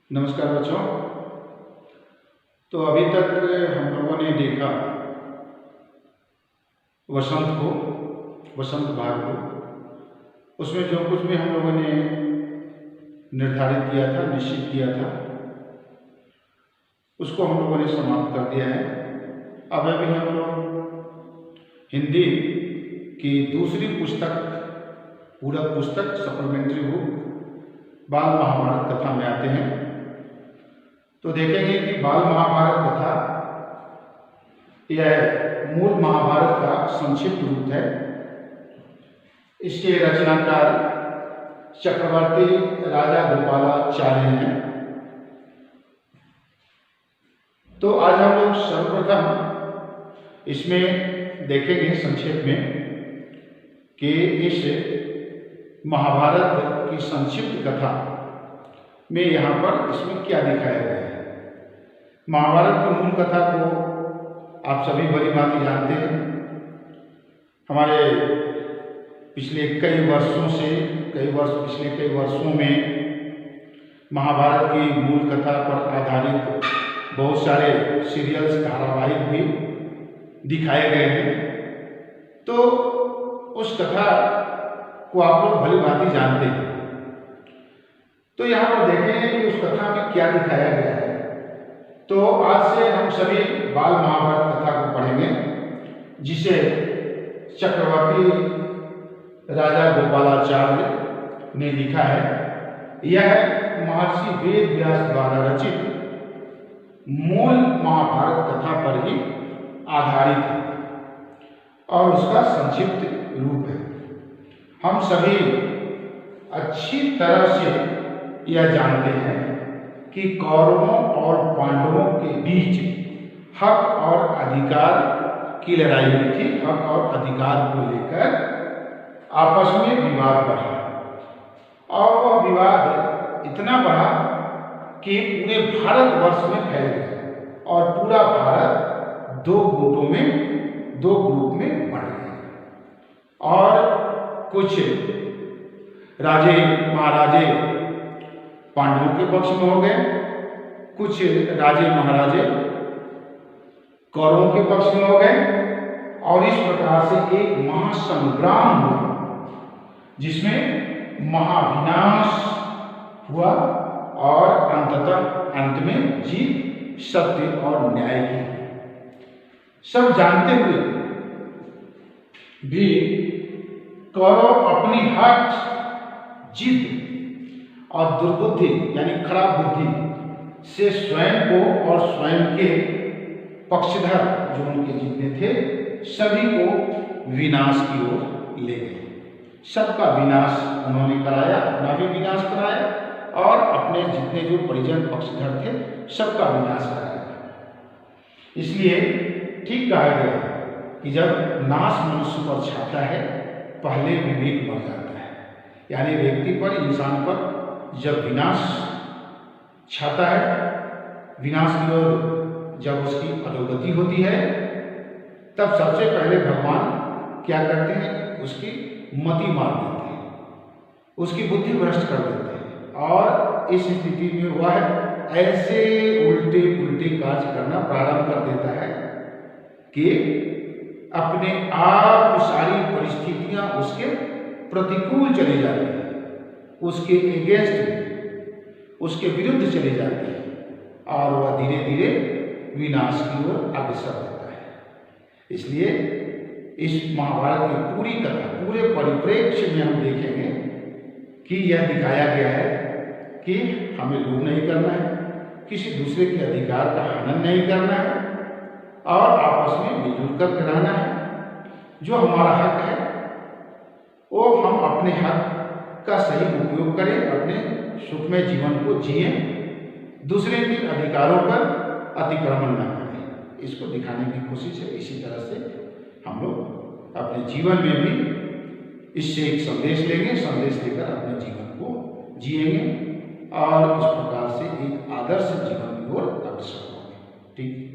नमस्कार बच्चों। तो अभी तक हम लोगों ने देखा वसंत को, वसंत भाग को। उसमें जो कुछ भी हम लोगों ने निर्धारित किया था, निश्चित किया था, उसको हम लोगों ने समाप्त कर दिया है। अब अभी हम लोग हिंदी की दूसरी पुस्तक, पूरक पुस्तक, सप्लीमेंट्री बुक बाल महाभारत कथा में आते हैं। तो देखेंगे कि बाल महाभारत कथा यह मूल महाभारत का संक्षिप्त रूप है। इसके रचनाकार चक्रवर्ती राजा गोपालाचार्य हैं। तो आज हम लोग सर्वप्रथम इसमें देखेंगे संक्षेप में कि इस महाभारत की संक्षिप्त कथा में यहाँ पर इसमें क्या दिखाया गया है। महाभारत की मूल कथा को आप सभी भली भांति जानते हैं। हमारे पिछले कई वर्षों में महाभारत की मूल कथा पर आधारित बहुत सारे सीरियल्स, धारावाहिक भी दिखाए गए हैं। तो उस कथा को आप लोग भली भांति जानते हैं। तो यहाँ पर देखेंगे कि उस कथा में क्या दिखाया गया है। तो आज से हम सभी बाल महाभारत कथा को पढ़ेंगे, जिसे चक्रवर्ती राजा गोपालाचार्य ने लिखा है। यह महर्षि वेद व्यास द्वारा रचित मूल महाभारत कथा पर ही आधारित है और उसका संक्षिप्त रूप है। हम सभी अच्छी तरह से यह जानते हैं कि कौरवों और पांडवों के बीच हक और अधिकार की लड़ाई हुई थी। हक और अधिकार को लेकर आपस में विवाद बढ़ा और वह विवाद इतना बढ़ा कि पूरे भारतवर्ष में फैल गया और पूरा भारत दो ग्रुप में बढ़ गया। और कुछ राजे महाराजे पांडवों के पक्ष में हो गए, कुछ राजे महाराजे कौरवों के पक्ष में हो गए और इस प्रकार से एक महासंग्राम हुआ, जिसमें महाविनाश हुआ और अंत में जीत सत्य और न्याय की। सब जानते हुए भी कौरव अपनी हठ, जिद और दुर्बुद्धि यानी खराब बुद्धि से स्वयं को और स्वयं के पक्षधर जो उनके जितने थे सभी को विनाश की ओर ले गए। सबका विनाश उन्होंने कराया, अपना भी विनाश कराया और अपने जितने जो परिजन पक्षधर थे सबका विनाश कराया। इसलिए ठीक कहा गया कि जब नाश मनुष्य पर छाता है पहले विवेक मर जाता है। यानी व्यक्ति पर, इंसान पर जब विनाश छाता है, विनाश की ओर जब उसकी अधोगति होती है, तब सबसे पहले भगवान क्या करते हैं, उसकी मति मार देते हैं, उसकी बुद्धि भ्रष्ट कर देते हैं और इस स्थिति में वह ऐसे उल्टे पुल्टे कार्य करना प्रारंभ कर देता है कि अपने आप सारी परिस्थितियां उसके प्रतिकूल चली जाती हैं, उसके एगेंस्ट, उसके विरुद्ध चले जाते हैं और वह धीरे धीरे विनाश की ओर अग्रसर होता है। इसलिए इस महाभारत की पूरी कथा, पूरे परिप्रेक्ष्य में हम देखेंगे कि यह दिखाया गया है कि हमें लोभ नहीं करना है, किसी दूसरे के अधिकार का हनन नहीं करना है और आपस में मिलजुल कर रहना है। जो हमारा हक है वो हम अपने हक का सही उपयोग करें, अपने सुखमय जीवन को जिएं, दूसरे के अधिकारों पर अतिक्रमण न करें। इसको दिखाने की कोशिश है। इसी तरह से हम लोग अपने जीवन में भी इससे एक संदेश लेंगे, संदेश लेकर अपने जीवन को जिएंगे और इस प्रकार से एक आदर्श जीवन की ओर अग्रसर होंगे। ठीक।